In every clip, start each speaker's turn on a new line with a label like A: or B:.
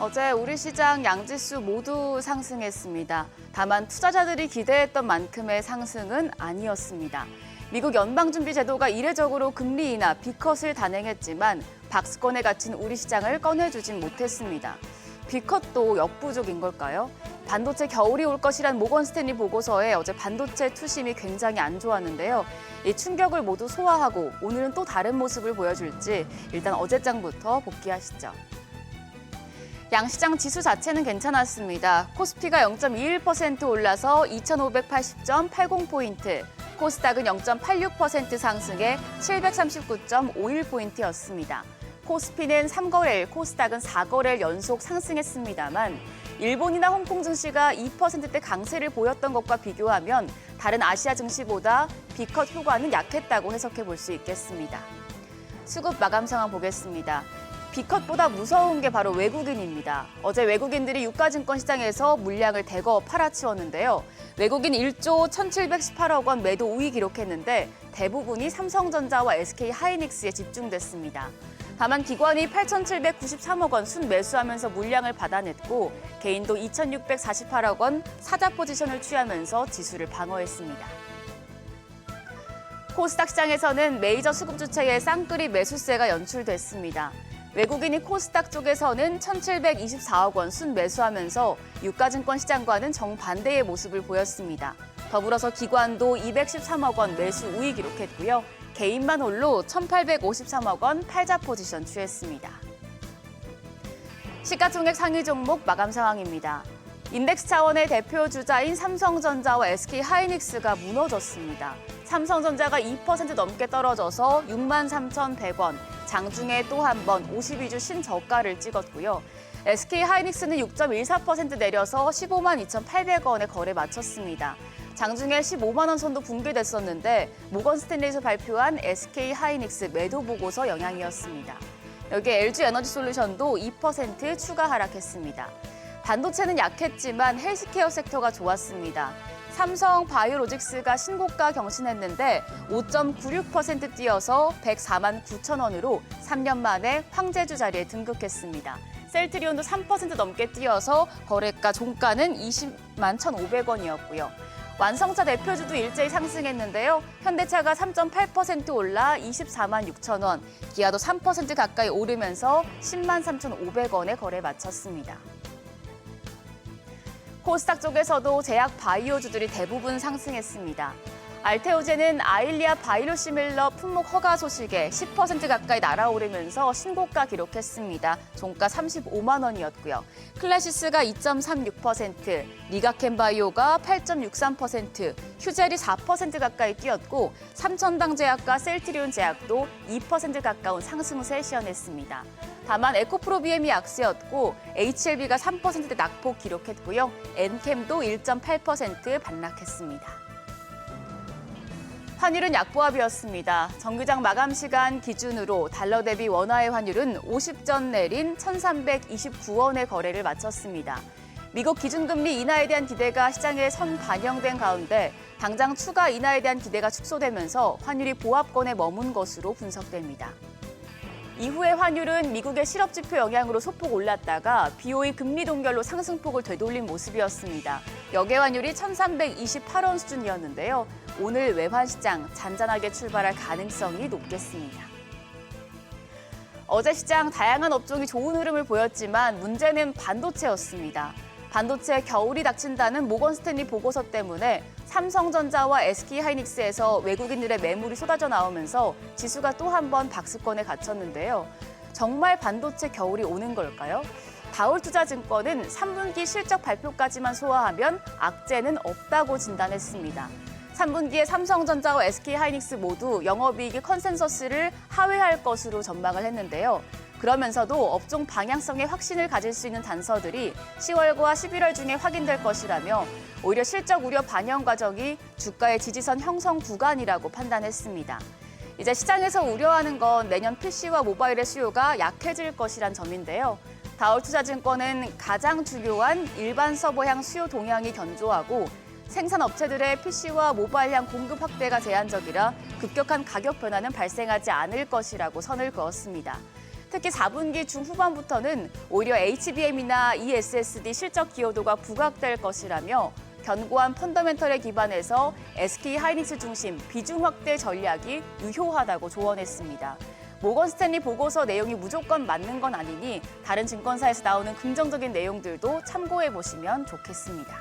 A: 어제 우리 시장 양지수 모두 상승했습니다. 다만 투자자들이 기대했던 만큼의 상승은 아니었습니다. 미국 연방준비제도가 이례적으로 금리 인하 B컷을 단행했지만 박스권에 갇힌 우리 시장을 꺼내주진 못했습니다. B컷도 역부족인 걸까요? 반도체 겨울이 올 것이란 모건 스탠리 보고서에 어제 반도체 투심이 굉장히 안 좋았는데요. 이 충격을 모두 소화하고 오늘은 또 다른 모습을 보여줄지 일단 어제장부터 복귀하시죠. 양시장 지수 자체는 괜찮았습니다. 코스피가 0.21% 올라서 2,580.80포인트, 코스닥은 0.86% 상승해 739.51포인트였습니다. 코스피는 3거래일, 코스닥은 4거래일 연속 상승했습니다만 일본이나 홍콩 증시가 2%대 강세를 보였던 것과 비교하면 다른 아시아 증시보다 B컷 효과는 약했다고 해석해 볼 수 있겠습니다. 수급 마감 상황 보겠습니다. B컷보다 무서운 게 바로 외국인입니다. 어제 외국인들이 유가증권 시장에서 물량을 대거 팔아치웠는데요. 외국인 1조 1,718억 원 매도 우위 기록했는데 대부분이 삼성전자와 SK하이닉스에 집중됐습니다. 다만 기관이 8,793억 원 순매수하면서 물량을 받아냈고 개인도 2,648억 원 사자 포지션을 취하면서 지수를 방어했습니다. 코스닥 시장에서는 메이저 수급 주체의 쌍끌이 매수세가 연출됐습니다. 외국인이 코스닥 쪽에서는 1,724억 원 순매수하면서 유가증권 시장과는 정반대의 모습을 보였습니다. 더불어서 기관도 213억 원 매수 우위 기록했고요. 개인만 홀로 1,853억 원 팔자 포지션 취했습니다. 시가총액 상위 종목 마감 상황입니다. 인덱스 차원의 대표 주자인 삼성전자와 SK하이닉스가 무너졌습니다. 삼성전자가 2% 넘게 떨어져서 63,100원, 장중에 또 한 번 52주 신저가를 찍었고요. SK하이닉스는 6.14% 내려서 15만 2,800원에 거래 마쳤습니다. 장중에 15만 원 선도 붕괴됐었는데 모건 스탠리에서 발표한 SK하이닉스 매도 보고서 영향이었습니다. 여기에 LG에너지솔루션도 2% 추가 하락했습니다. 반도체는 약했지만 헬스케어 섹터가 좋았습니다. 삼성 바이오로직스가 신고가 경신했는데 5.96% 뛰어서 104만 9천 원으로 3년 만에 황제주 자리에 등극했습니다. 셀트리온도 3% 넘게 뛰어서 거래가 종가는 20만 1,500원이었고요. 완성차 대표주도 일제히 상승했는데요. 현대차가 3.8% 올라 24만 6천 원, 기아도 3% 가까이 오르면서 10만 3,500원에 거래 마쳤습니다. 코스닥 쪽에서도 제약 바이오주들이 대부분 상승했습니다. 알테오젠은 아일리아 바이오시밀러 품목 허가 소식에 10% 가까이 날아오르면서 신고가 기록했습니다. 종가 35만 원이었고요. 클래시스가 2.36%, 리가켄바이오가 8.63%, 휴젤이 4% 가까이 뛰었고 삼천당 제약과 셀트리온 제약도 2% 가까운 상승세 시현했습니다. 다만 에코프로비엠이 약세였고 HLB가 3%대 낙폭 기록했고요. 엔캠도 1.8% 반락했습니다. 환율은 약보합이었습니다. 정규장 마감 시간 기준으로 달러 대비 원화의 환율은 50전 내린 1,329원의 거래를 마쳤습니다. 미국 기준금리 인하에 대한 기대가 시장에 선반영된 가운데 당장 추가 인하에 대한 기대가 축소되면서 환율이 보합권에 머문 것으로 분석됩니다. 이후에 환율은 미국의 실업지표 영향으로 소폭 올랐다가 BOE 금리 동결로 상승폭을 되돌린 모습이었습니다. 역외 환율이 1,328원 수준이었는데요. 오늘 외환시장 잔잔하게 출발할 가능성이 높겠습니다. 어제 시장 다양한 업종이 좋은 흐름을 보였지만 문제는 반도체였습니다. 반도체 겨울이 닥친다는 모건 스탠리 보고서 때문에 삼성전자와 SK하이닉스에서 외국인들의 매물이 쏟아져 나오면서 지수가 또 한 번 박스권에 갇혔는데요. 정말 반도체 겨울이 오는 걸까요? 다울투자증권은 3분기 실적 발표까지만 소화하면 악재는 없다고 진단했습니다. 3분기에 삼성전자와 SK하이닉스 모두 영업이익이 컨센서스를 하회할 것으로 전망을 했는데요. 그러면서도 업종 방향성에 확신을 가질 수 있는 단서들이 10월과 11월 중에 확인될 것이라며 오히려 실적 우려 반영 과정이 주가의 지지선 형성 구간이라고 판단했습니다. 이제 시장에서 우려하는 건 내년 PC와 모바일의 수요가 약해질 것이란 점인데요. 다울투자증권은 가장 중요한 일반 서버향 수요 동향이 견조하고 생산업체들의 PC와 모바일향 공급 확대가 제한적이라 급격한 가격 변화는 발생하지 않을 것이라고 선을 그었습니다. 특히 4분기 중후반부터는 오히려 HBM이나 ESSD 실적 기여도가 부각될 것이라며 견고한 펀더멘털에 기반해서 SK 하이닉스 중심 비중 확대 전략이 유효하다고 조언했습니다. 모건 스탠리 보고서 내용이 무조건 맞는 건 아니니 다른 증권사에서 나오는 긍정적인 내용들도 참고해 보시면 좋겠습니다.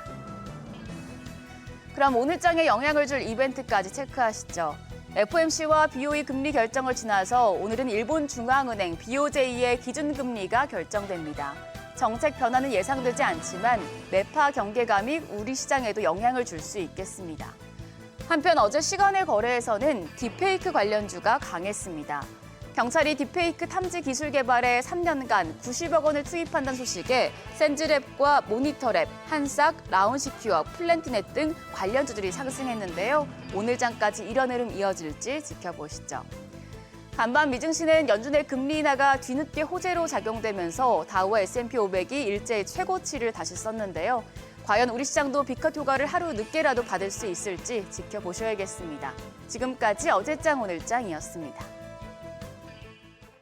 A: 그럼 오늘 장에 영향을 줄 이벤트까지 체크하시죠. FOMC와 BOE 금리 결정을 지나서 오늘은 일본 중앙은행 BOJ의 기준금리가 결정됩니다. 정책 변화는 예상되지 않지만 매파 경계감이 우리 시장에도 영향을 줄 수 있겠습니다. 한편 어제 시간의 거래에서는 딥페이크 관련주가 강했습니다. 경찰이 딥페이크 탐지 기술 개발에 3년간 90억 원을 투입한다는 소식에 센즈랩과 모니터랩, 한싹, 라운시큐어, 플랜티넷 등 관련주들이 상승했는데요. 오늘 장까지 이런 흐름 이어질지 지켜보시죠. 반반 미증시는 연준의 금리 인하가 뒤늦게 호재로 작용되면서 다우와 S&P 500이 일제히 최고치를 다시 썼는데요. 과연 우리 시장도 비컷 효과를 하루 늦게라도 받을 수 있을지 지켜보셔야겠습니다. 지금까지 어제장 오늘장이었습니다.